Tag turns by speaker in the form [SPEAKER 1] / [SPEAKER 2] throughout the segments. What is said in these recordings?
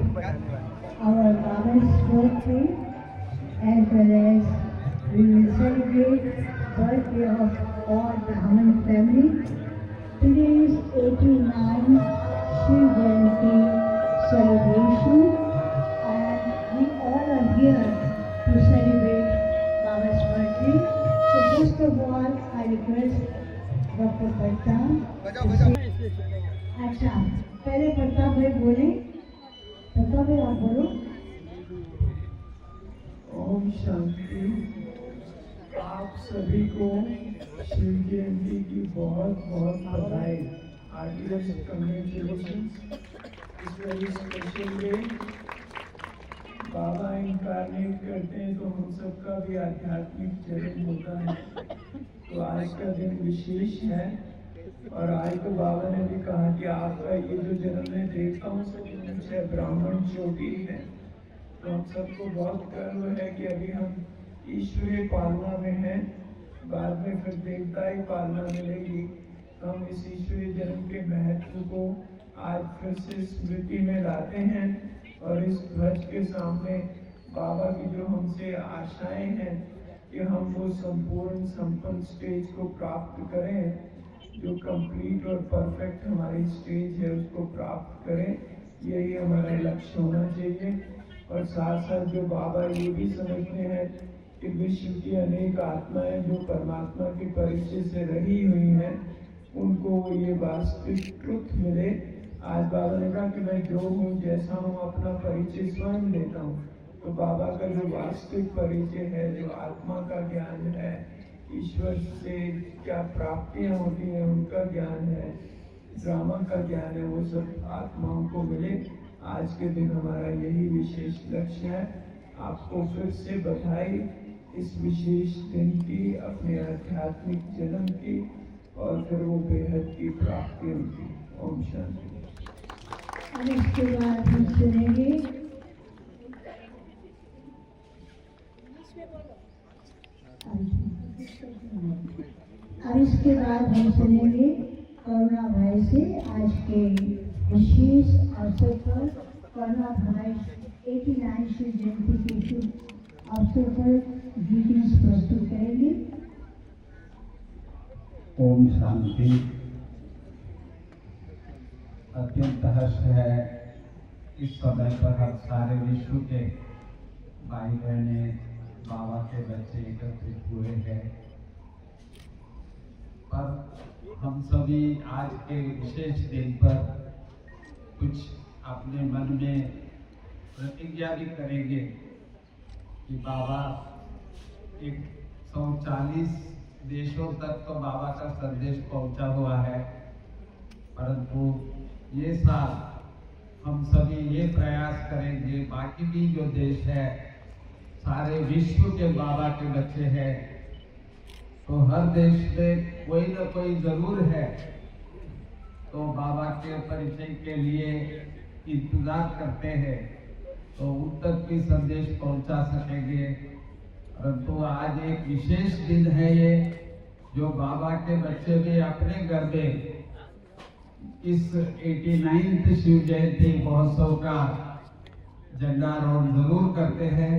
[SPEAKER 1] our Baba's birthday, as well as we will celebrate birthday of all Brahmin family. Today is 89 Shiv Jayanti celebration, and we all are here to celebrate Baba's birthday. So first of all, I request Dr. Bhatta. अच्छा, पहले प्रताप भाई बोले। प्रताप भाई आप बोलो।
[SPEAKER 2] ओम शांति। आप सभी को शिव जयंती की बहुत बहुत बधाई। Heartiest congratulations. इस वेरी स्पेशल डे बाबा इनकारनेट करते हैं तो हम सबका भी आध्यात्मिक जन्म होता है। तो आज का दिन विशेष है और आज तो बाबा ने भी कहा कि आपका ये जो जन्म मैं देखता हूँ सचमुच है, ब्राह्मण ज्योति है। तो हम सबको बहुत गर्व है कि अभी हम ईश्वरीय पालना में हैं, बाद में फिर देवताई पालना मिलेगी। तो हम इस ईश्वरीय जन्म के महत्व को आज फिर से स्मृति में लाते हैं और इस ध्वज के सामने बाबा की जो हमसे आशाएं हैं कि हम वो संपूर्ण संपन्न स्टेज को प्राप्त करें, जो कंप्लीट और परफेक्ट हमारी स्टेज है उसको प्राप्त करें, यही हमारा लक्ष्य होना चाहिए। और साथ साथ जो बाबा ये भी समझते हैं कि विश्व की अनेक आत्माएं जो परमात्मा के परिचय से रही हुई हैं, उनको ये वास्तविक ट्रुथ मिले। आज बाबा ने कहा कि मैं जो हूँ जैसा हूँ अपना परिचय स्वयं देता हूँ। तो बाबा का जो वास्तविक परिचय है, जो आत्मा का ज्ञान है, ईश्वर से क्या प्राप्तियां होती हैं उनका ज्ञान है, ड्रामा का ज्ञान है, वो सब आत्माओं को मिले। आज के दिन हमारा यही विशेष लक्ष्य है। आपको फिर से बधाई इस विशेष दिन की, अपने आध्यात्मिक जन्म की और फिर वो बेहद की प्राप्तियों की। ओम शांति।
[SPEAKER 1] अब इसके बाद हम सुनेंगे करुणा भाई से आज के विशेष अवसर पर करुणा भाई 89 शिव जयंती के शुभ अवसर पर ग्रीटिंग्स प्रस्तुत करेंगे।
[SPEAKER 3] ओम शांति। अत्यंत हर्ष है इस समय पर हम सारे विश्व के भाई बहने बाबा के बच्चे एकत्रित हुए हैं, पर हम सभी आज के विशेष दिन पर कुछ अपने मन में प्रतिज्ञा भी करेंगे कि बाबा 140 देशों तक तो बाबा का संदेश पहुंचा हुआ है, परंतु ये साल हम सभी ये प्रयास करेंगे, बाकी भी जो देश है सारे विश्व के बाबा के बच्चे हैं, तो हर देश में कोई न कोई जरूर है तो बाबा के परिचय के लिए इंतजार करते हैं, तो उन तक भी संदेश पहुंचा सकेंगे। परंतु आज एक विशेष दिन है ये, जो बाबा के बच्चे भी अपने घर में इस 89th शिव जयंती महोत्सव का झंडारोहण जरूर करते हैं।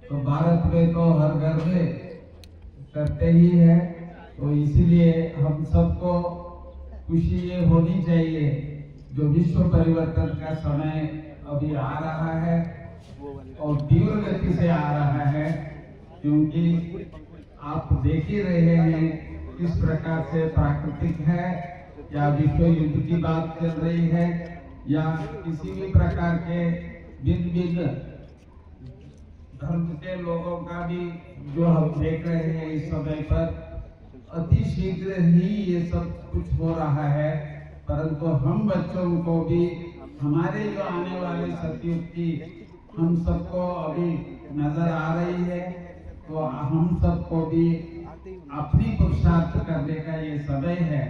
[SPEAKER 3] तो भारत में तो हर घर में करते ही है, तो इसीलिए हम सबको खुशी ये होनी चाहिए जो विश्व परिवर्तन का समय अभी आ रहा है और तीव्र गति से आ रहा है, क्योंकि आप देख ही रहे हैं किस प्रकार से प्राकृतिक है या विश्व युद्ध की बात चल रही है या किसी भी प्रकार के भिन्न भिन्न धर्म के लोगों का भी जो हम देख रहे हैं इस समय पर, अति शीघ्र ही ये सब कुछ हो रहा है। परंतु हम बच्चों को भी हमारे जो आने वाले सतयुग की हम सबको अभी नजर आ रही है, तो हम सबको भी अपनी पुरुषार्थ करने का ये समय है,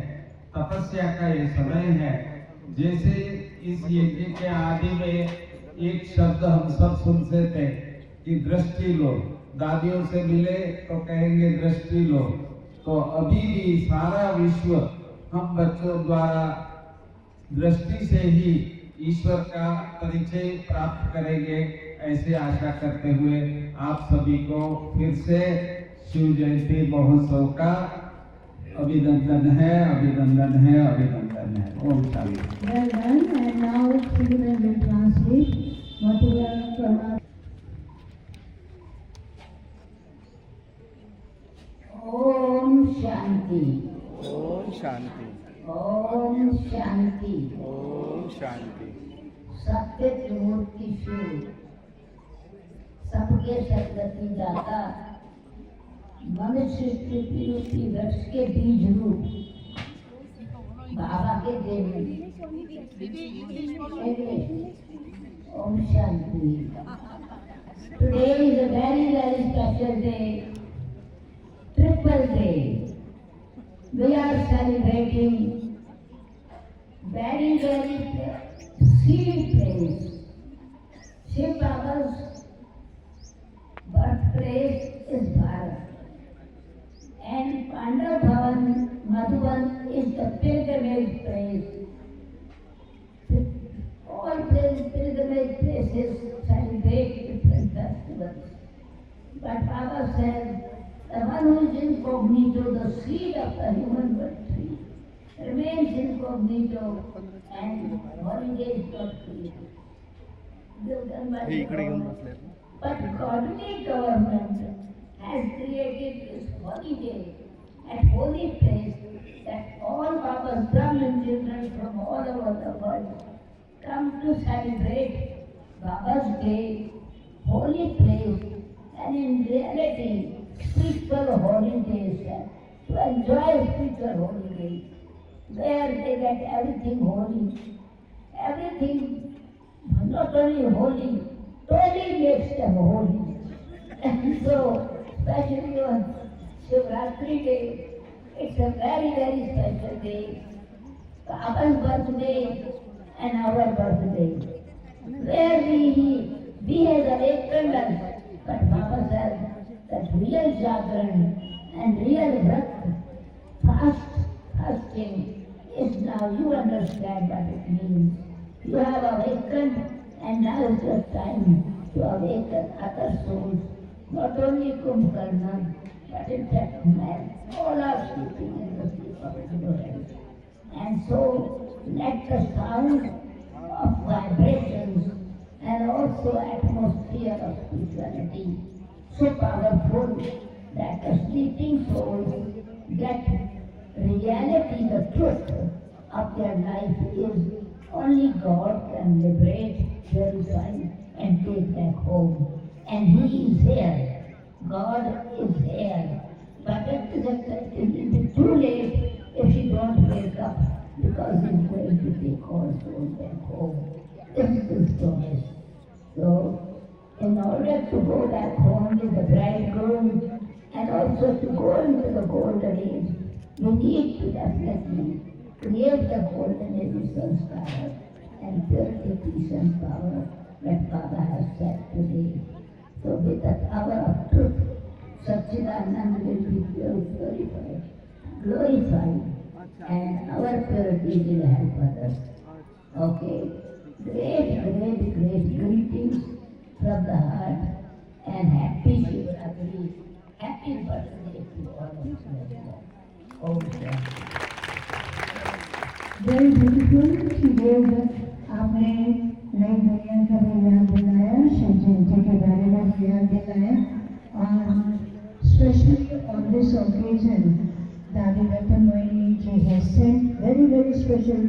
[SPEAKER 3] तपस्या का ये समय है। जैसे इस यज्ञ के आदि में एक शब्द हम सब सुनते थे कि दृष्टि लो, दादियों से मिले तो कहेंगे दृष्टि लो, तो अभी भी सारा विश्व हम बच्चों द्वारा दृष्टि से ही ईश्वर का परिचय प्राप्त करेंगे, ऐसे आशा करते हुए आप सभी को फिर से शिव जयंती महोत्सव का अभिनंदन है, अभिनंदन है, अभिनंदन है। Om Shanti.
[SPEAKER 1] Well done, and now Sridhar will translate material for Om Shanti.
[SPEAKER 4] Om Shanti.
[SPEAKER 1] Om Shanti.
[SPEAKER 4] Om Shanti.
[SPEAKER 1] सत्य त्रिमूर्ति शिव, सबके सदगति दाता, मनुष्य स्थिति रूपी वृक्ष के बीज रूप बाबा के देवी। Om Shanti. Today is a very, very special day, triple day. We are celebrating very, very seed place. Shiv Baba's birthplace is Bharat. And Pandav Bhavan, Madhuban is the pilgrimage place. All pilgrimage places celebrate different festivals. But Baba said, the one who is incognito, the seed of the human tree, remains incognito and holiday is not created. But godly government has created this holiday at holy place that all Baba's Brahmin children from all over the world come to celebrate Baba's day, holy place, and in reality, spiritual holidays, to enjoy spiritual holidays, where they get everything holy. Everything, not only holy, totally makes them holy. And so, especially on Shivratri Day, it's a very, very special day. Baba's birthday and our birthday, where we have awakened us, but Baba said that real Jagran and real Vrat, fasting is now, you understand what it means. You have awakened and now is your time to awaken other souls, not only Kumbhakarna, but in fact man. All are sleeping in the sleep of ignorance. And so let the sound of vibrations and also atmosphere of spirituality so powerful that the sleeping souls get reality, the truth of their life is only God can liberate, purify and take back home. And He is here. God is here. But it will be too late if you don't wake up, because He's going to take all souls back home. This is His promise. So, in order to go back home with the bridegroom and also to go into the golden age, we need to definitely create the golden age sanskara and purity, peace and power that Baba has said today. So with the power of truth, Satchidanand will be glorified, and our purity will help others. Okay? Great greetings from the heart, and happy Shivratri, happy birthday to all of you. Om Shanti. Very beautiful. She gave आपने नई दुनिया का भी ज्ञान दिलाया, शिव जयंती के बारे में ज्ञान दिलाया, और especially on this occasion, Dadi Ratan Moini ji has sent very special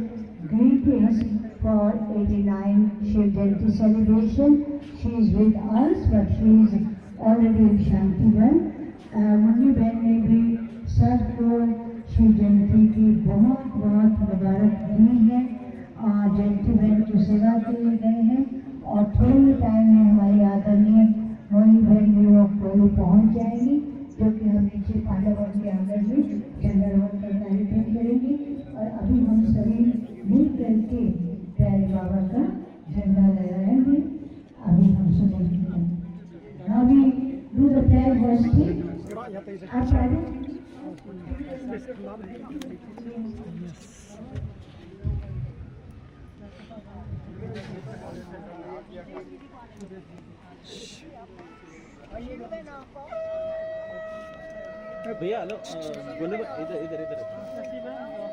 [SPEAKER 1] greetings for 89 Shiv Jayanti celebration. She is with us, but she is already in Shantivan. Munni बहन ने भी सबको शिव जयंती की बहुत मुबारक दी है, और जयंती बहन की सेवा के लिए गए हैं, और थोड़े टाइम में हमारी आदरणीय मोहिनी बहन भी वो कोई पहुँच जाएगी, जो कि हम नीचे पांडवों के आंगन में चंद्रवत का कार्यक्रम करेंगे। और अभी हम सभी मिल करके प्यारे बाबा का झंडा लहराएंगे। अभी हम सुनेंगे। अभी do the flag hosting. आप आगे।
[SPEAKER 4] भैया हेलो बोले इधर इधर इधर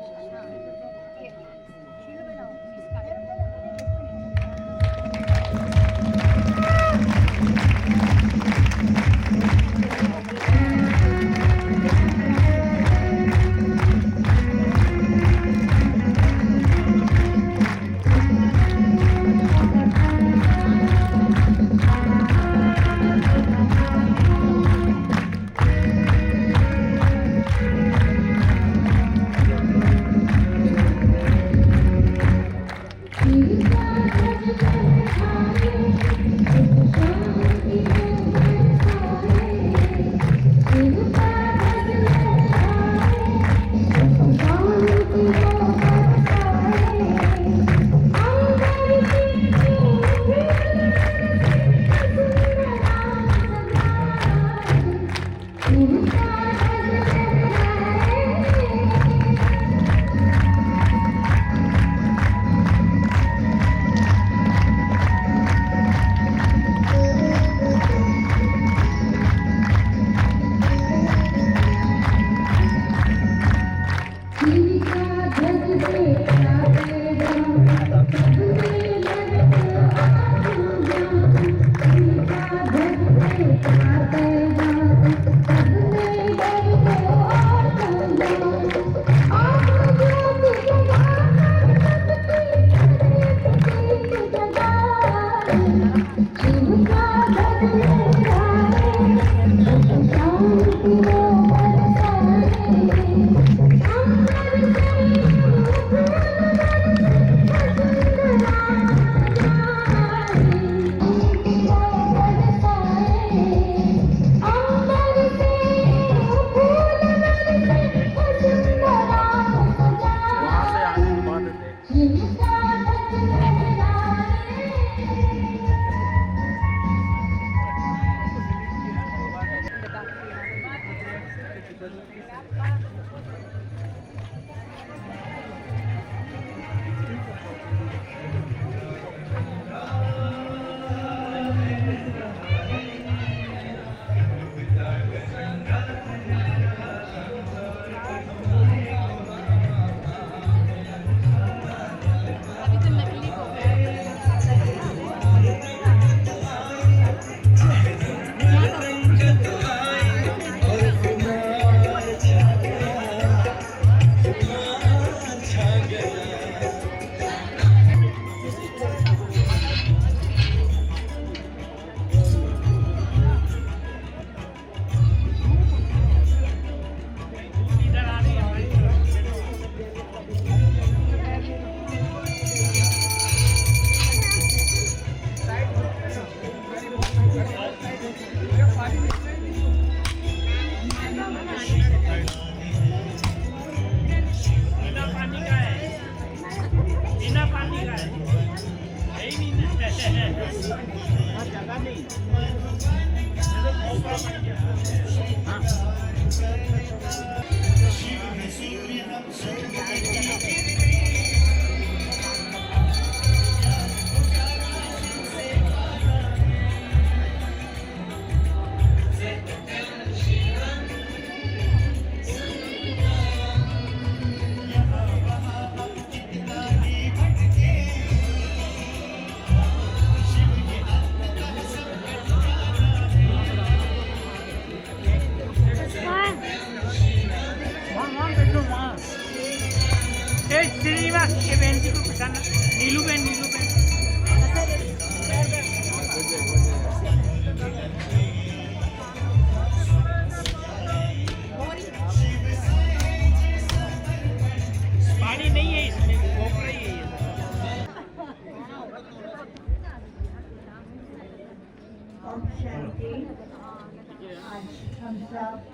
[SPEAKER 1] हम सब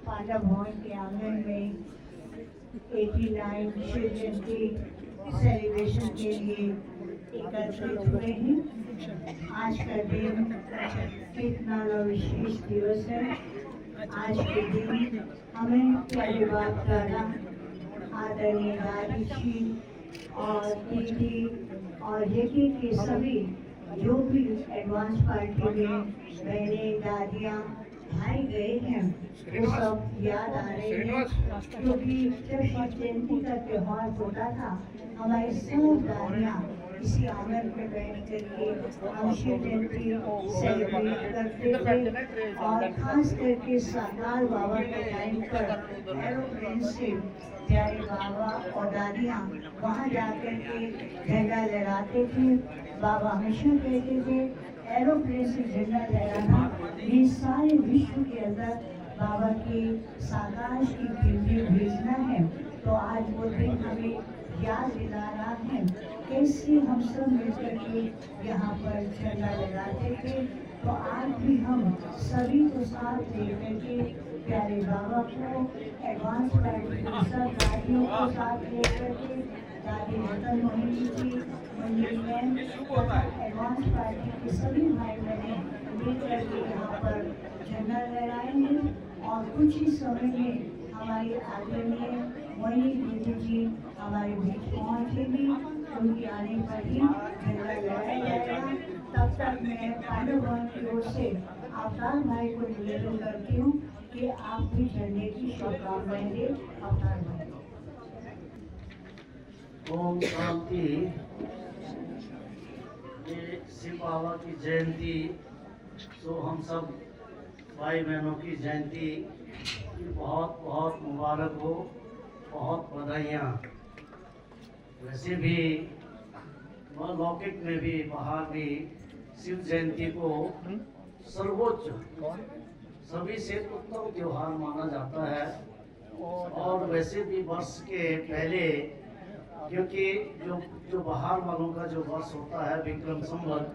[SPEAKER 1] पांडा भवन के आंगन में 89 शिव जयंती सेलिब्रेशन के लिए एकत्रित हुए हैं। आज का दिन कितना विशेष दिवस है। आज के दिन हमें पहली बात करना आदरणीय दादी जी और दीदी और जेके के सभी जो भी एडवांस पार्टी में बहनें, दादियाँ, भाई गए हैं, वो सब याद आ रहे हैं, क्योंकि जब शिव जयंती का त्योहार होता था, हमारी सब दादियाँ इसी आंगन पे बैठ करके हम शिव जयंती सेलिब्रेट करते थे। और खास करके साकार बाबा के टाइम पर एरोप्लेन से प्यारे बाबा और दादियाँ वहाँ जाकर के झंडा लहराते थे। बाबा हमेशा कहते थे एरोप्लेन से झंडा लहराना ये सारे विश्व के अंदर बाबा के साकाश की किरणें भेजना है। तो आज वो दिन हमें याद दिला रहा है कैसे हम सब मिलकर के यहाँ पर झंडा लगाते थे। तो आज भी हम सभी को साथ लेकर के प्यारे बाबा को एडवांस पार्टी सब दादियों को साथ लेकर के दादी रतन मोहिनी जी, मंदिर में एडवांस पार्टी के सभी भाई बहने मिलकर के यहाँ पर झंडा लहराएंगे। और कुछ ही समय में हमारी आदरणीय मोहिनी दीदी जी हमारे बीच पहुँचेगी। उनके आने पर ही झंडा लहराया जाएगा। तब तक मैं पांडव भवन की ओर से अवतार भाई को निवेदन करती हूँ कि आप भी झंडे की शुभकामनाएं दें। अवतार भाई।
[SPEAKER 5] ओम शांति। ये शिव बाबा की जयंती तो हम सब भाई बहनों की जयंती की बहुत बहुत मुबारक हो, बहुत बधाइयाँ। वैसे भी लौकिक में भी बाहर भी शिव जयंती को सर्वोच्च सभी से उत्तम त्योहार माना जाता है। और वैसे भी वर्ष के पहले, क्योंकि जो बाहर वालों का जो वर्ष होता है विक्रम संवत,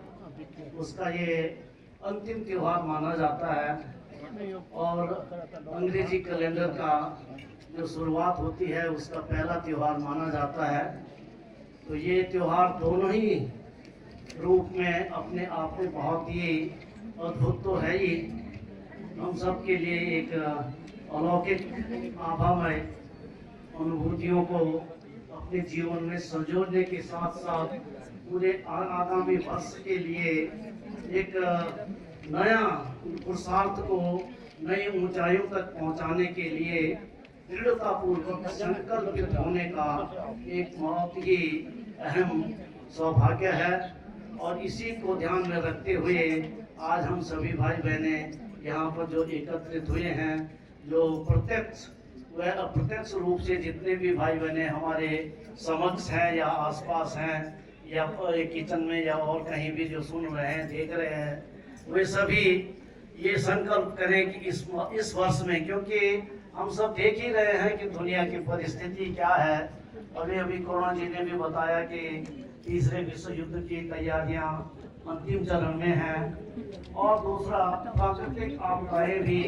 [SPEAKER 5] उसका ये अंतिम त्योहार माना जाता है। और अंग्रेजी कैलेंडर का जो शुरुआत होती है उसका पहला त्योहार माना जाता है। तो ये त्योहार दोनों ही रूप में अपने आप में बहुत ही अद्भुत तो है ही, हम सब के लिए एक अलौकिक आभामय अनुभूतियों को अपने जीवन में संजोने के साथ साथ पूरे आगामी वर्ष के लिए एक नया पुरुषार्थ को नई ऊंचाइयों तक पहुंचाने के लिए दृढ़तापूर्वक संकल्पित होने का एक बहुत ही अहम सौभाग्य है। और इसी को ध्यान में रखते हुए आज हम सभी भाई बहने यहाँ पर जो एकत्रित हुए हैं, जो प्रत्यक्ष व अप्रत्यक्ष रूप से जितने भी भाई बहने हमारे समक्ष हैं या आसपास हैं या किचन में या और कहीं भी जो सुन रहे हैं, देख रहे हैं, वे सभी ये संकल्प करें कि इस वर्ष में, क्योंकि हम सब देख ही रहे हैं कि दुनिया की परिस्थिति क्या है। अभी कोरोना जी ने भी बताया कि तीसरे विश्व युद्ध की तैयारियां अंतिम चरण में हैं। और दूसरा प्राकृतिक आपदाएं भी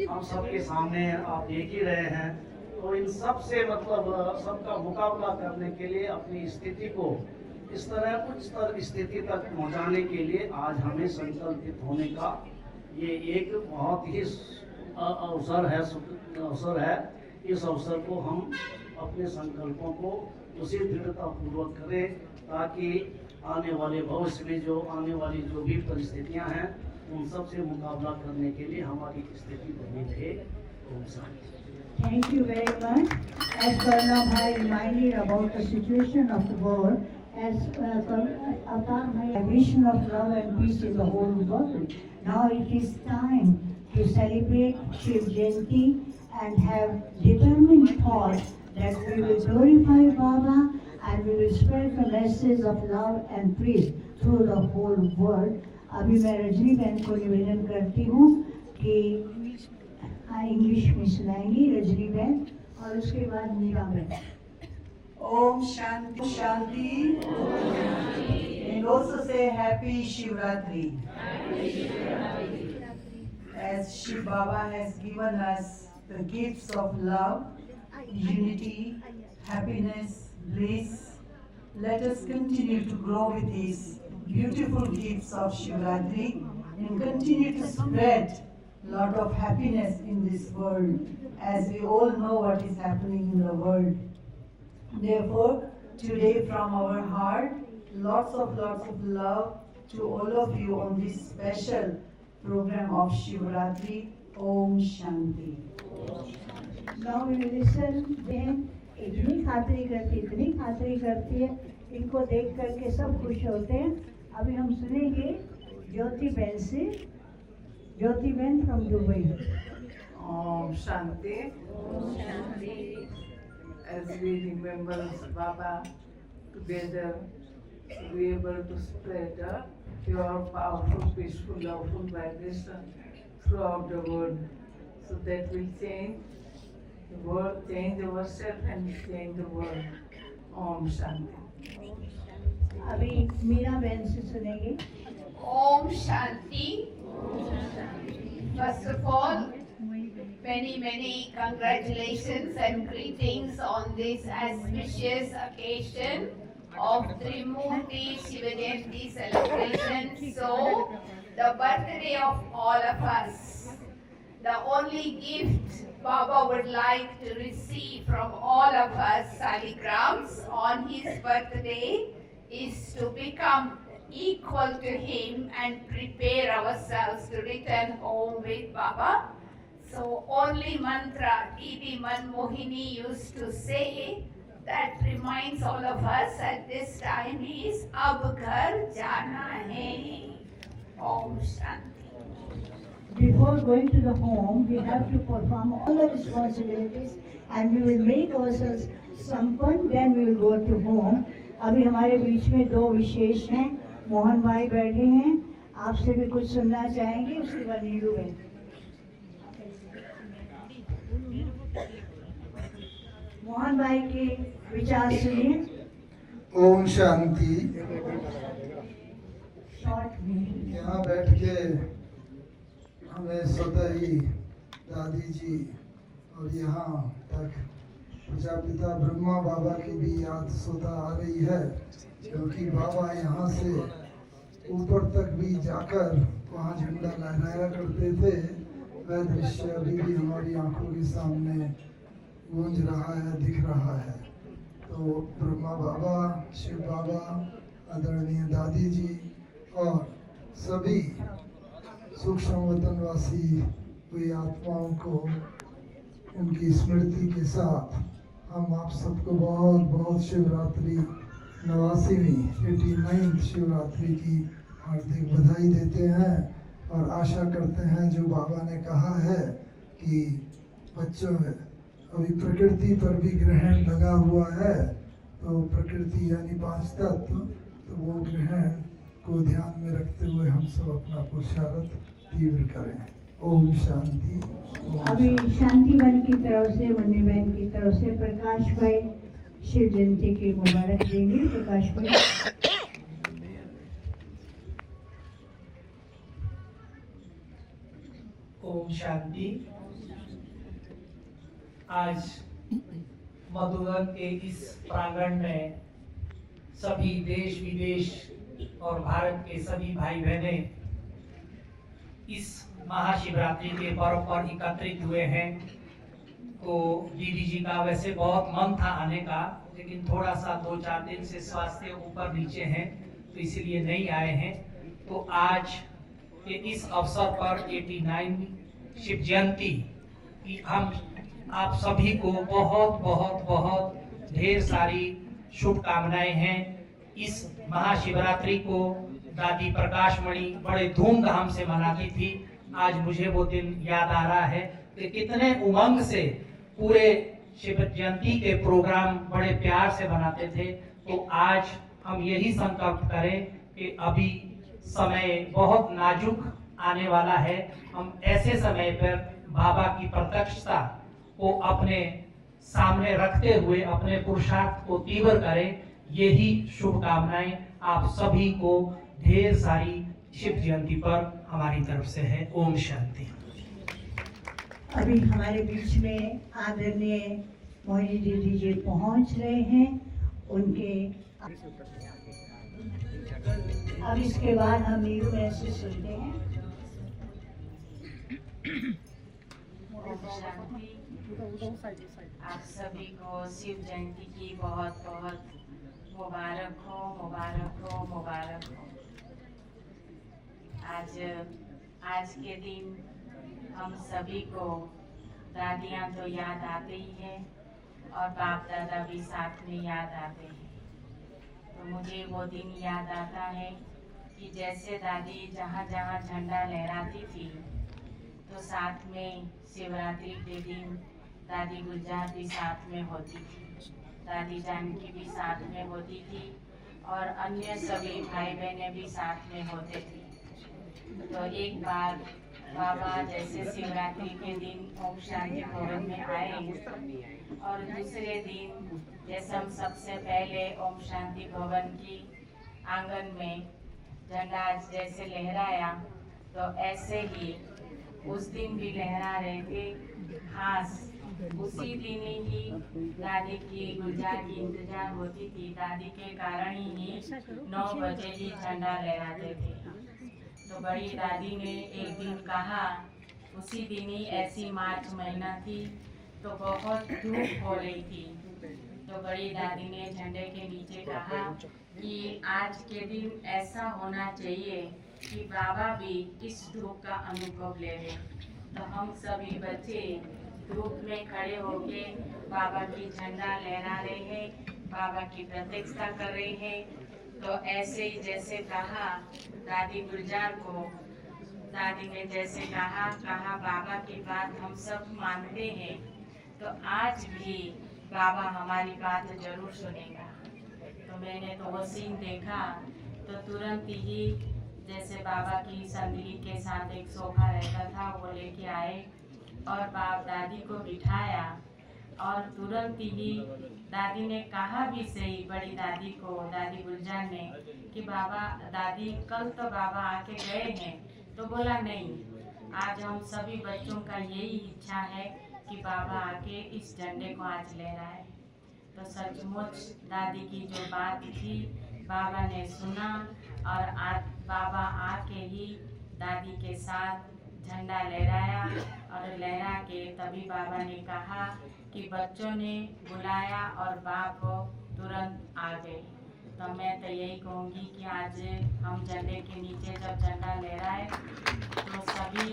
[SPEAKER 5] हम सबके सामने आप देख ही रहे हैं। तो इन सब से मतलब सबका मुकाबला करने के लिए अपनी स्थिति को इस तरह उच्च स्तर स्थिति तक पहुंचाने के लिए आज हमें संकल्पित होने का ये एक बहुत ही अवसर है। इस अवसर को हम अपने संकल्पों को उसी दृढ़ता पूर्वक करें ताकि आने वाले भविष्य में जो आने वाली जो भी परिस्थितियां हैं उन सब से मुकाबला करने के लिए हमारी स्थिति बनी रहे। Om Shanti.
[SPEAKER 1] Thank you very much. As Karna Bhai reminded about the situation of the world, as Avatar Bhai, a vision of love and peace in the whole world. Now it is time to celebrate Shiv Jayanti and have determined thought that we will glorify Baba and we will spread the message of love and peace through the whole world. अभी मैं रजनी बहन को निवेदन करती हूँ कि English में सुनाएंगी रजनी बहन और उसके बाद मीरा बहन।
[SPEAKER 6] Om Shanti Shanti. And also say Happy Shivratri. As Shiv Baba has given us the gifts of love, unity, happiness, bliss, let us continue to grow with these beautiful gifts of Shivratri and continue to spread a lot of happiness in this world, as we all know what is happening in the world. Therefore, today from our heart, lots of love to all of you on this special program of Shivratri. Om Shanti.
[SPEAKER 1] Now we will listen then. इतनी खातिरी करती है, इनको देख करके सब खुश होते हैं। अभी हम सुनेंगे ज्योति बहन से, ज्योति बहन from Dubai.
[SPEAKER 6] Om Shanti. As we remember Baba together, to be able to spread a pure, powerful, peaceful, loveful vibration throughout the world, so that we change the world, change ourselves and change the world. Om Shanti.
[SPEAKER 1] अभी मीरा बहन से सुनेंगे।
[SPEAKER 7] Om Shanti. First of all, many congratulations and greetings on this auspicious occasion of Trimurti Shiva Jayanti celebration. So, the birthday of all of us. The only gift Baba would like to receive from all of us Saligrams on his birthday is to become equal to him and prepare ourselves to return home with Baba. So only mantra T.V. Manmohini used to say that reminds all of us at this time is Ab Ghar Jana Hai. Om Shanti.
[SPEAKER 1] Before going to the home, we have to perform all the responsibilities and we will make ourselves sampan, then we will go to home. अभी हमारे बीच में दो विशेष हैं, मोहन भाई बैठे हैं, आपसे भी कुछ सुनना चाहेंगे, उसके बाद नीलू बहन। मोहन भाई के विचार सुनिए।
[SPEAKER 8] ओम शांति।
[SPEAKER 1] शॉर्ट में
[SPEAKER 8] यहाँ बैठ के हमें स्वतः ही दादी जी और यहाँ तक प्रजापिता ब्रह्मा बाबा की भी याद स्वतः आ रही है, क्योंकि बाबा यहाँ से ऊपर तक भी जाकर वहाँ झंडा लहराया करते थे। वह दृश्य अभी भी हमारी आंखों के सामने गूंज रहा है, दिख रहा है। तो ब्रह्मा बाबा, शिव बाबा, आदरणीय दादी जी और सभी सूक्ष्म वतनवासी हुई आत्माओं को उनकी स्मृति के साथ हम आप सबको बहुत बहुत शिवरात्रि 89वीं 89th शिवरात्रि की हार्दिक बधाई देते हैं और आशा करते हैं जो बाबा ने कहा है कि बच्चों अभी प्रकृति पर भी ग्रहण लगा हुआ है, तो प्रकृति यानी 5 तत्व, तो वो ग्रहण को ध्यान में रखते हुए हम सब अपना पुरुषार्थ तीव्र करें। ओम शांति।
[SPEAKER 1] अभी शांति बहन की तरफ से, मुन्नी बहन की तरफ से प्रकाश भाई शिव जयंती की मुबारक देंगे। प्रकाश भाई।
[SPEAKER 9] ओम शांति। आज मधुबन के इस प्रांगण में सभी देश विदेश और भारत के सभी भाई बहनें इस महाशिवरात्रि के पर्व पर एकत्रित हुए हैं। तो दीदी जी का वैसे बहुत मन था आने का, लेकिन थोड़ा सा 2-4 दिन से स्वास्थ्य ऊपर नीचे हैं, तो इसीलिए नहीं आए हैं। तो आज के इस अवसर पर 89 शिव जयंती की हम आप सभी को बहुत बहुत बहुत ढेर सारी शुभकामनाएं हैं। इस महाशिवरात्रि को दादी प्रकाशमणि बड़े धूमधाम से मनाती थी। आज मुझे वो दिन याद आ रहा है कि कितने उमंग से पूरे शिव जयंती के प्रोग्राम बड़े प्यार से बनाते थे। तो आज हम यही संकल्प करें कि अभी समय बहुत नाजुक आने वाला है, हम ऐसे समय पर बाबा की प्रत्यक्षता को अपने सामने रखते हुए अपने पुरुषार्थ को तीव्र करें। यही शुभकामनाएं आप सभी को ढेर सारी शिव जयंती पर हमारी तरफ से है। ओम शांति।
[SPEAKER 1] अभी हमारे बीच में आदरणीय मोहिनी दीदी जी पहुंच रहे हैं। उनके अब इसके बाद हम नीलू बहन से सुनते हैं।
[SPEAKER 10] आप सभी को शिव जयंती की बहुत बहुत मुबारक हो, मुबारक हो, मुबारक हो। आज के दिन हम सभी को दादियाँ तो याद आते ही है और बाप दादा भी साथ में याद आते हैं। तो मुझे वो दिन याद आता है कि जैसे दादी जहाँ जहाँ झंडा लहराती थी तो साथ में शिवरात्रि के दिन दादी गुलजार भी साथ में होती थी, दादी जानकी भी साथ में होती थी और अन्य सभी भाई बहनें भी साथ में होते थे। तो एक बार बाबा जैसे शिवरात्रि के दिन ओम शांति भवन में आए और दूसरे दिन जैसे हम सबसे पहले ओम शांति भवन की आंगन में झंडा जैसे लहराया तो ऐसे ही उस दिन भी लहरा रहे थे। खास उसी दिन ही दादी की गुलजार की इंतजार होती थी, दादी के कारण ही 9 बजे ही झंडा लहराते थे। तो बड़ी दादी ने एक दिन कहा, उसी दिन ही ऐसी मार्च महीना थी तो बहुत धूप हो रही थी, तो बड़ी दादी ने झंडे के नीचे कहा कि आज के दिन ऐसा होना चाहिए कि बाबा भी इस धूप का अनुभव ले लें। तो हम सभी बच्चे धूप में खड़े होके बाबा की झंडा लहरा रहे हैं, बाबा की प्रतीक्षा कर रहे हैं। तो ऐसे ही जैसे कहा दादी गुलजार को, दादी ने जैसे कहा बाबा की बात हम सब मानते हैं, तो आज भी बाबा हमारी बात जरूर सुनेगा। तो मैंने तो वो सीन देखा तो तुरंत ही जैसे बाबा की संदली के साथ एक सोफा रहता था वो लेके आए और बाप दादी को बिठाया और तुरंत ही दादी ने कहा भी सही, बड़ी दादी को, दादी गुलजार ने, कि बाबा दादी कल तो बाबा आके गए हैं। तो बोला नहीं, आज हम सभी बच्चों का यही इच्छा है कि बाबा आके इस झंडे को आज लहराए। तो सचमुच दादी की जो बात थी बाबा ने सुना और आज बाबा आके ही दादी के साथ झंडा लहराया और लहरा के तभी बाबा ने कहा कि बच्चों ने बुलाया और बाप तुरंत आ गए। तो मैं तो यही कहूँगी कि आज हम झंडे के नीचे जब झंडा लहराए तो सभी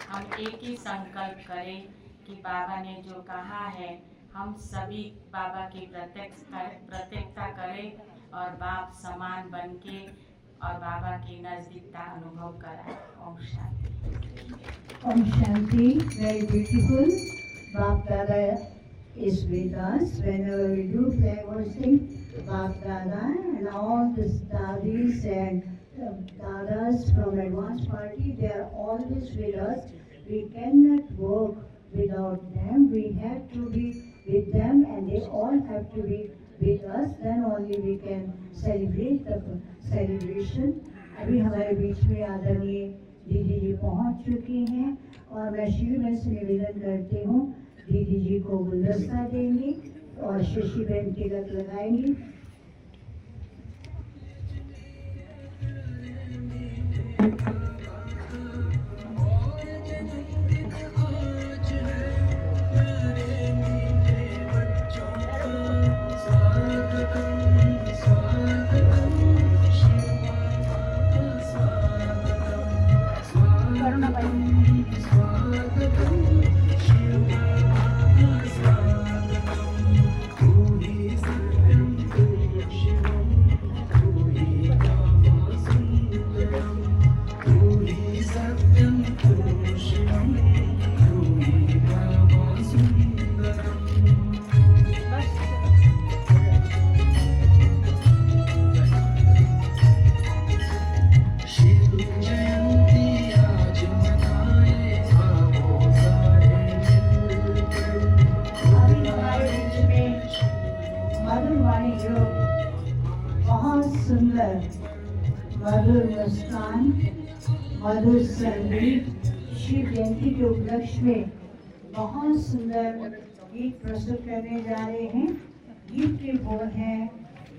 [SPEAKER 10] हम एक ही संकल्प करें कि बाबा ने जो कहा है हम सभी बाबा की प्रत्यक्षता करें और बाप समान बन के और बाबा की नजदीकता अनुभव कराए। Om Shanti.
[SPEAKER 1] Om Shanti, very beautiful. Bap Dada is with us whenever we do flag hosting. Bap Dada and all the dadis and dadas from advanced party, they are always with us. We cannot work without them. We have to be with them and they all have to be with us. Then only we can celebrate the celebration. अभी हमारे बीच में आदरणीय दीदी जी पहुंच चुकी हैं और मैं श्री से निवेदन करती हूँ दीदी जी को गुलदस्ता देंगी और शशि बहन तिलक लगाएंगी। मधुर मुस्कान, मधुर संगीत, शिव जयंती के उपलक्ष्य में बहुत सुंदर गीत प्रस्तुत करने जा रहे हैं। गीत के बोल हैं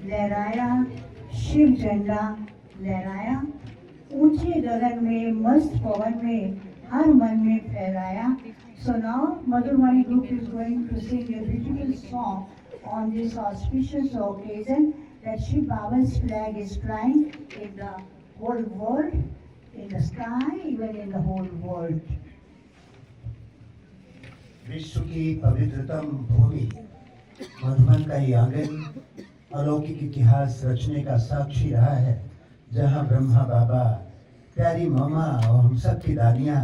[SPEAKER 1] लहराया शिव झंडा लहराया, ऊंचे गगन में मस्त पवन में हर मन में फहराया। So now Madhurwani group is going to sing a beautiful song on this auspicious occasion that Shiv Baba's flag is flying in the whole world, in the sky, even in the whole world.
[SPEAKER 11] विश्व की पवित्रतम भूमि मधुबन का ये आंगन अलौकिक इतिहास रचने का साक्षी रहा है, जहाँ ब्रह्मा बाबा, प्यारी मामा और हम सब की दादियाँ,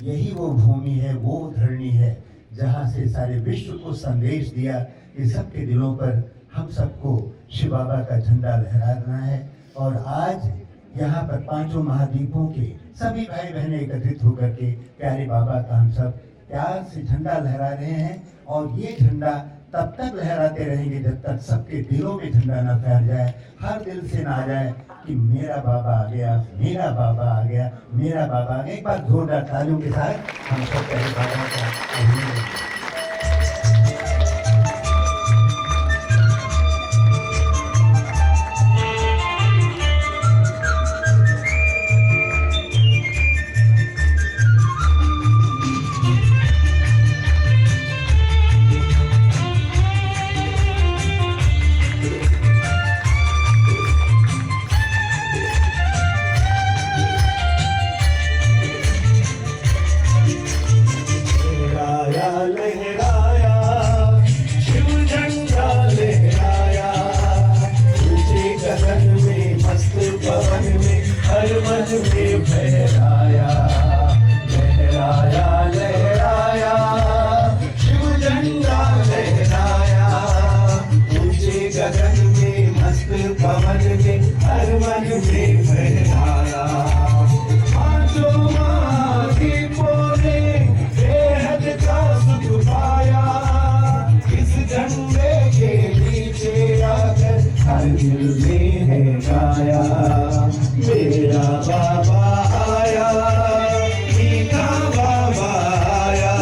[SPEAKER 11] यही वो भूमि है, वो धरणी है जहाँ से सारे विश्व को संदेश दिया कि सबके दिलों पर हम सबको शिव बाबा का झंडा लहराना है। और आज यहाँ पर पांचों महाद्वीपों के सभी भाई बहनें एकत्रित होकर के प्यारे बाबा का हम सब प्यार से झंडा लहरा रहे हैं। और ये झंडा तब तक लहराते रहेंगे जब तक सबके दिलों में झंडा न फैल जाए, हर दिल से ना आ जाए कि मेरा बाबा आ गया, मेरा बाबा आ गया, मेरा बाबा आ गया। एक बार जोरदार तालियों के साथ हम सब प्यारे बाबा का अभिनंदन।
[SPEAKER 12] मेरा बाबा आया, मीठा बाबा आया,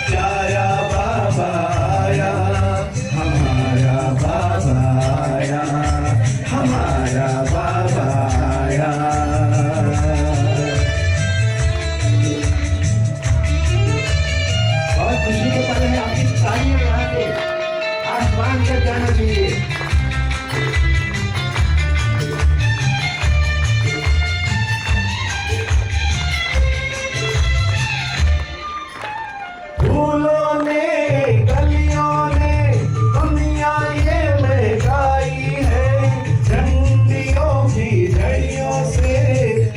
[SPEAKER 12] प्यारा बाबा आया, हमारा बाबा आया, हमारा बाबा आया। और खुशी के पल में आपकी तालियां लगा के आसमान तक जाना चाहिए। फूलों ने, गलियों ने दुनिया ये महकाई है, झंडियों की झड़ियों से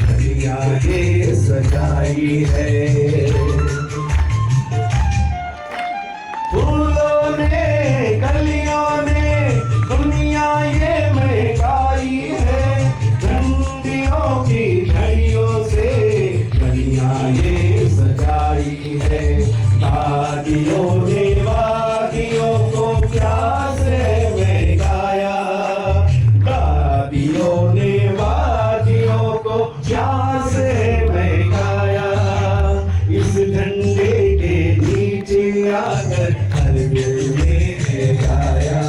[SPEAKER 12] दुनिया ये सजाई है। फूलों ने, गलियों ने दुनिया ये महकाई है, झंडियों की झड़ियों से दुनिया ये सजाई है। वादियों ने वादियों को प्यास में गाया, वादियों ने वादियों को प्यास में गाया। इस झंडे के नीचे आकर हर दिल में गाया,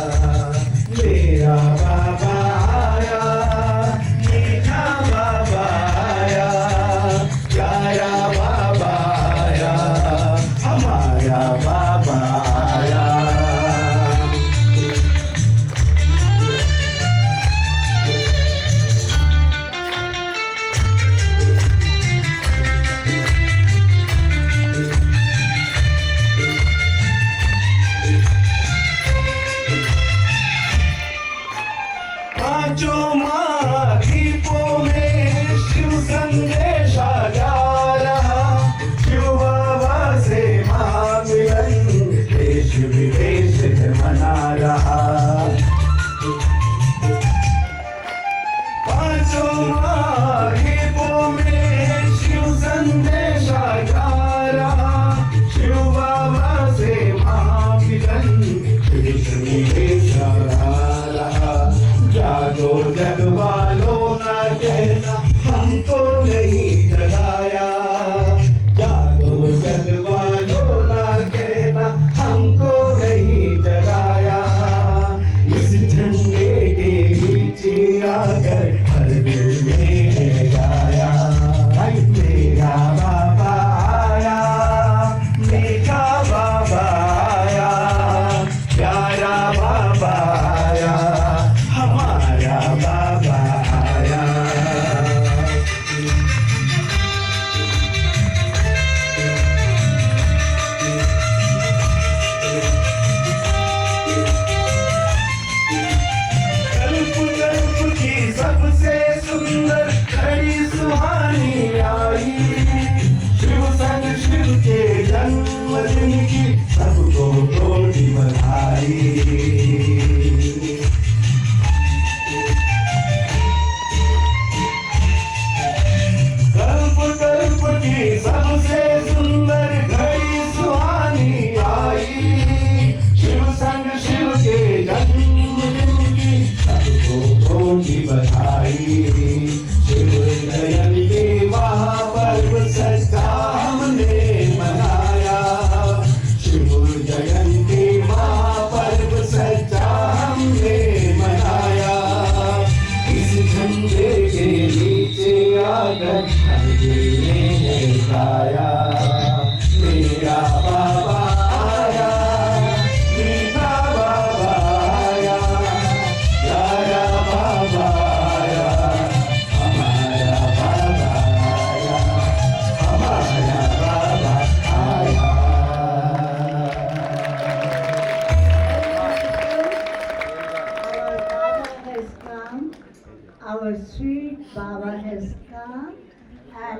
[SPEAKER 12] मेरा बाबा आया, मीठा बाबा आया, प्यारा बाबा आया, हमारा बाबा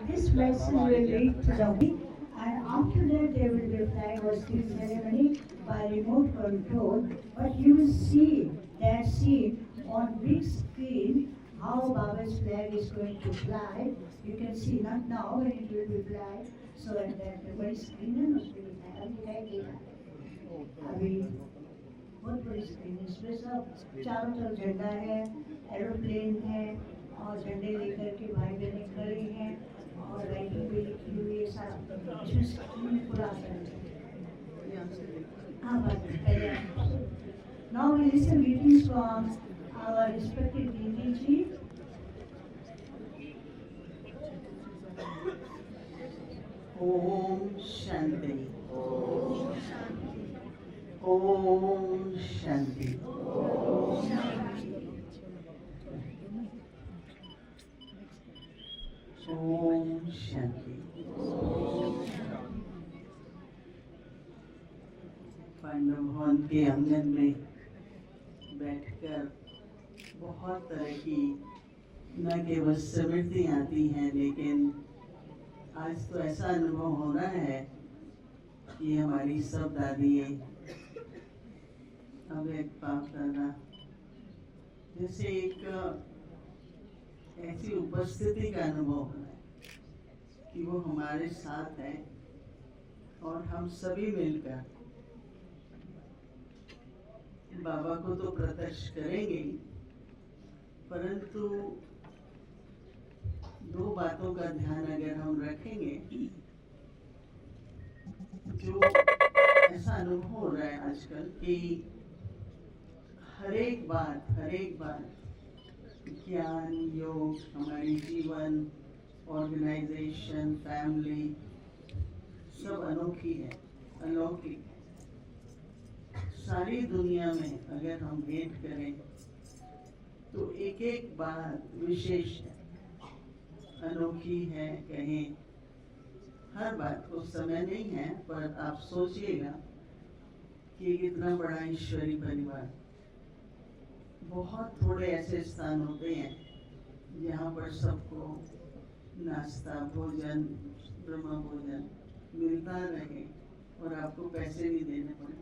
[SPEAKER 1] This message will lead to the week, and after that there will be a flag hosting ceremony by remote control. But you will see that scene on big screen how Baba's flag is going to fly. You can see not now when it will be fly. So at that बड़ी screen है ना उसमें दिखाया अभी दिखाई देगा अभी बहुत बड़ी स्क्रीन है इसमें सब चारों तरफ झंडा है एरोप्लेन है और झंडे लेकर के भाई बहनें खड़े हैं और राइटिंग भी लिखी हुई है सारा इसमें स्क्रीन पूरा हाँ बात पहले Now we listen greetings from our respected Didi ji.
[SPEAKER 13] Om Shanti. Om Shanti. Om Shanti. Om Shanti. Om Shanti. Pandav भवन के आंगन में बैठकर बहुत तरह की न केवल स्मृति आती हैं, लेकिन आज तो ऐसा अनुभव हो रहा है कि हमारी सब दादियाँ अब एक बाप दादा जैसे एक ऐसी उपस्थिति का अनुभव हो रहा है कि वो हमारे साथ है और हम सभी मिलकर बाबा को तो प्रत्यक्ष करेंगे, परंतु दो बातों का ध्यान अगर हम रखेंगे, जो ऐसा अनुभव हो रहा है आजकल कि हर एक बात ज्ञान, योग, हमारी जीवन, ऑर्गेनाइजेशन, फैमिली सब अनोखी है, अलौकिक है। सारी दुनिया में अगर हम भेंट करें तो एक एक बात विशेष है, अनोखी है। कहें हर बात को समय नहीं है, पर आप सोचिएगा कि कितना बड़ा ईश्वरी परिवार। बहुत थोड़े ऐसे स्थान होते हैं जहाँ पर सबको नाश्ता, भोजन, ब्रह्म भोजन मिलता रहे और आपको पैसे नहीं देने पड़े।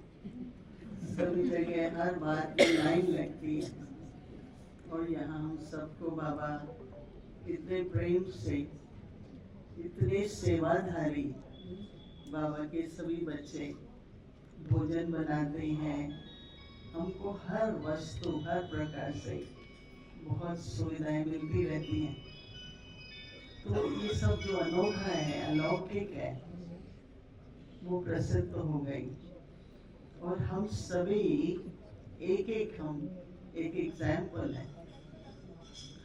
[SPEAKER 13] सभी जगह हर बात में लाइन लगती है और यहाँ हम सबको बाबा इतने प्रेम से, इतने सेवाधारी बाबा के सभी बच्चे भोजन बनाते हैं, हमको हर वस्तु, हर प्रकार से बहुत सुविधाएं मिलती रहती हैं। तो ये सब जो अनोखा है, अलौकिक है, वो प्रसिद्ध हो गई और हम सभी एक एग्जाम्पल है।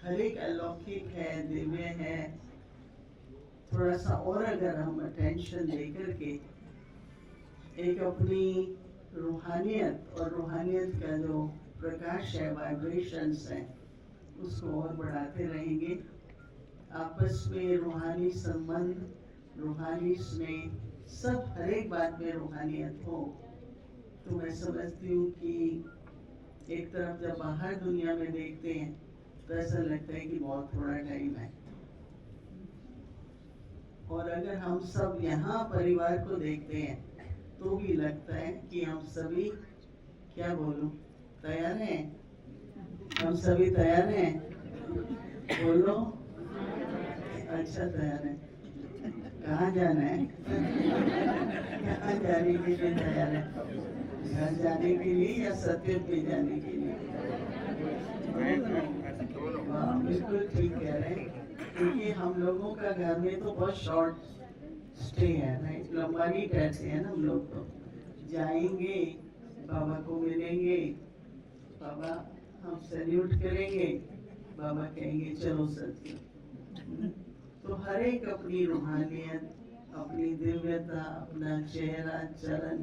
[SPEAKER 13] हर एक अलौकिक है, दिव्य है। थोड़ा सा और अगर हम अटेंशन देकर के एक अपनी रूहानियत और रूहानियत का जो प्रकाश है, वाइब्रेशंस है, उसको और बढ़ाते रहेंगे। आपस में रूहानी संबंध, रूहानी स्नेह, सब हर एक बात में रूहानियत हो, तो मैं समझती हूँ कि एक तरफ जब बाहर दुनिया में देखते हैं तो ऐसा लगता है कि बहुत थोड़ा टाइम है, और अगर हम सब यहाँ परिवार को देखते हैं तो भी लगता है कि हम सभी, क्या बोलूं, तैयार हैं? हम सभी तैयार हैं? बोलो। अच्छा, तैयार है। कहाँ जाना है? कहाँ जाने के लिए तैयार है? घर जाने के लिए या सत्य पे जाने के लिए? बिल्कुल ठीक कह रहे हैं, क्योंकि हम लोगों का घर में तो बहुत शॉर्ट स्टे है, राइट? लंबा नहीं ठहरते हैं ना हम लोग। तो जाएंगे, बाबा को मिलेंगे, बाबा हम सैल्यूट करेंगे, बाबा कहेंगे चलो सत्य। तो हर एक अपनी रूहानियत, अपनी दिव्यता, अपना चेहरा, चरण,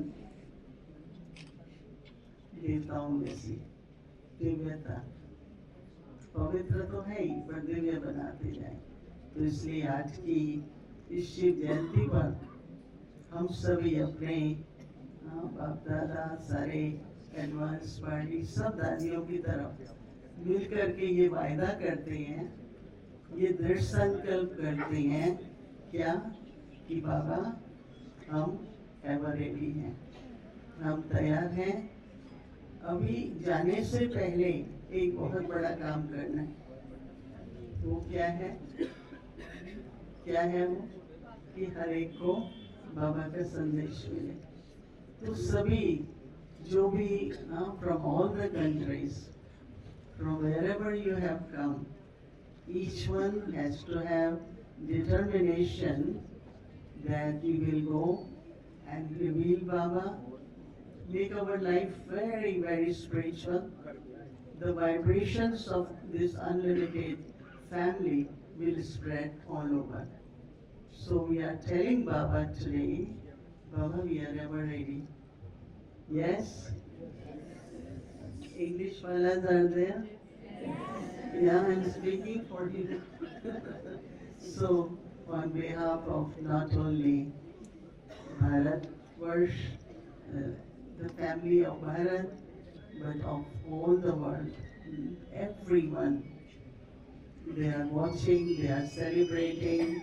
[SPEAKER 13] देवताओं में से दिव्यता, पवित्र तो है ही, पर दिव्य बनाते जाए। तो इसलिए आज की इस शिव जयंती पर हम सभी अपने बाप दादा, सारे एडवांस पार्टी, सब दादियों की तरफ मिल करके ये वायदा करते हैं ये दृढ़ संकल्प करते हैं क्या कि बाबा हम एवर रेडी हैं, हम तैयार हैं। अभी जाने से पहले एक बहुत बड़ा काम करना है। वो क्या है? क्या है वो? कि हर एक को बाबा का संदेश मिले। तो सभी जो भी from all the countries, from wherever you have come, each one has to have determination that we will go and reveal Baba, make our life very, very spiritual. The vibrations of this unlimited family will spread all over. So we are telling Baba today, Baba, we are ever ready. Yes? English fellas are there? Yeah, I'm speaking for you. So, on behalf of not only Bharat Varsh, the family of Bharat, but of all the world, everyone, they are watching, they are celebrating.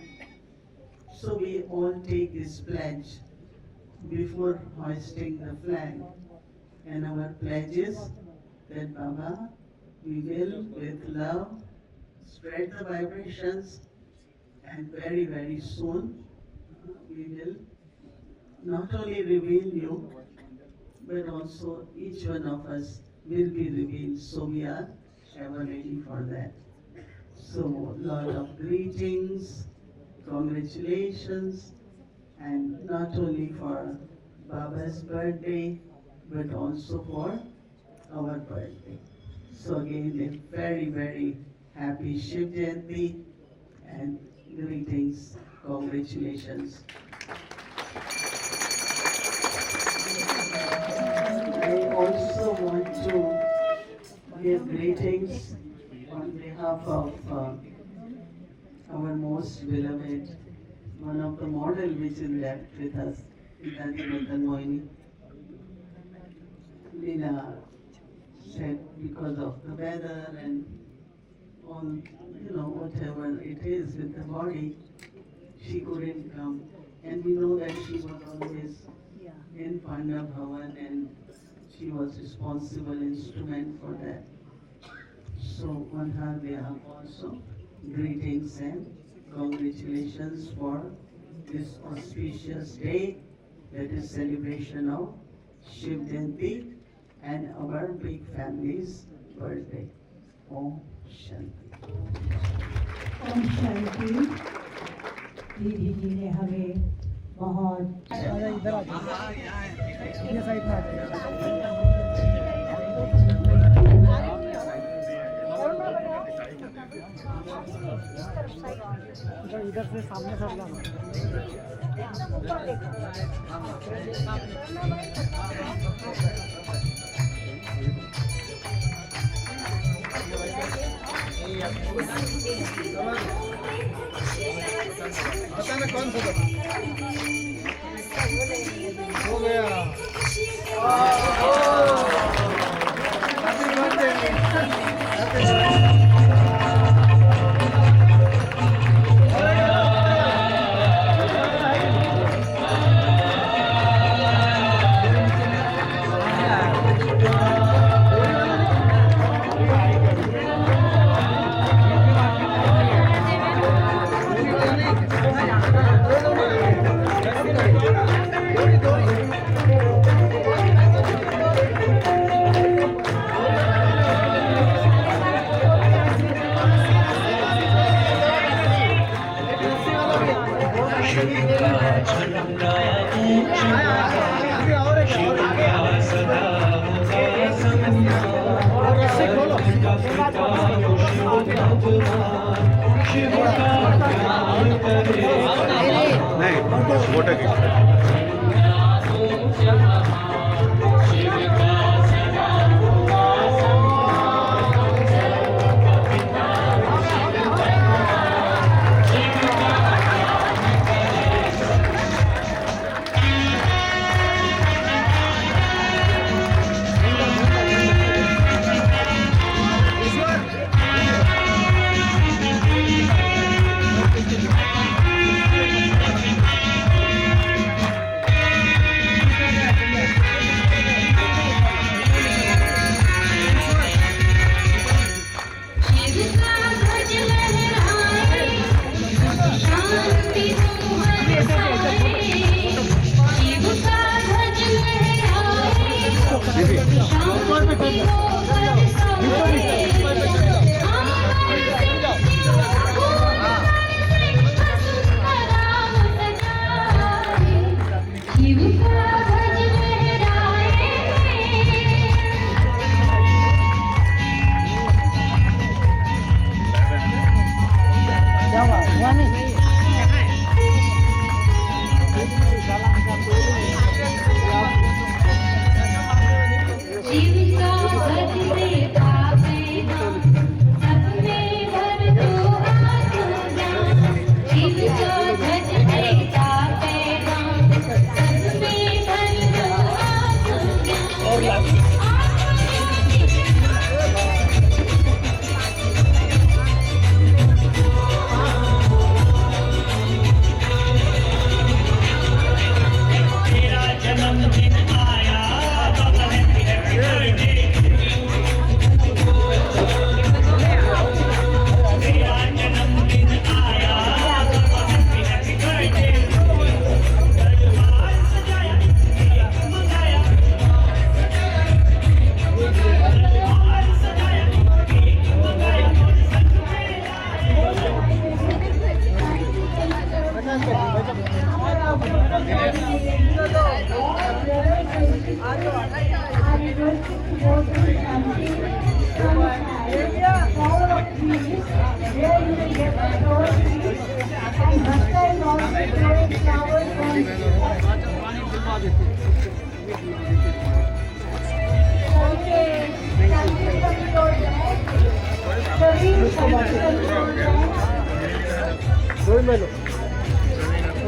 [SPEAKER 13] So we all take this pledge before hoisting the flag. And our pledge is that Baba, we will, with love, spread the vibrations, and very, very soon, we will not only reveal you, but also each one of us will be revealed. So we are ever ready for that. So, lot of greetings, congratulations, and not only for Baba's birthday, but also for our birthday. So again, a very, very happy Shiv Jayanti and greetings, congratulations. I also want to give greetings on behalf of our most beloved, one of the model which is left with us, Dadi Matan Moini. Leela said because of the weather and all, whatever it is with the body, she couldn't come. And we know that she was always in Pandya Bhavan and she was responsible instrument for that. So on her behalf also, greetings and congratulations for this auspicious day, that is celebration of Shiv Jayanti and our big family's birthday. Om Shanti.
[SPEAKER 1] Om Shanti. दीदी जी ने हमें बहुत
[SPEAKER 4] इधर से सामने से जाना पता ना कौन सा हो गया।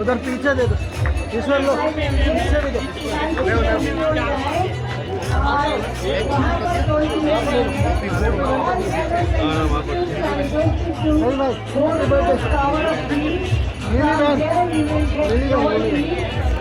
[SPEAKER 4] उधर पीछे दे दो, ईश्वर लो, पीछे भी दो। नहीं भाई,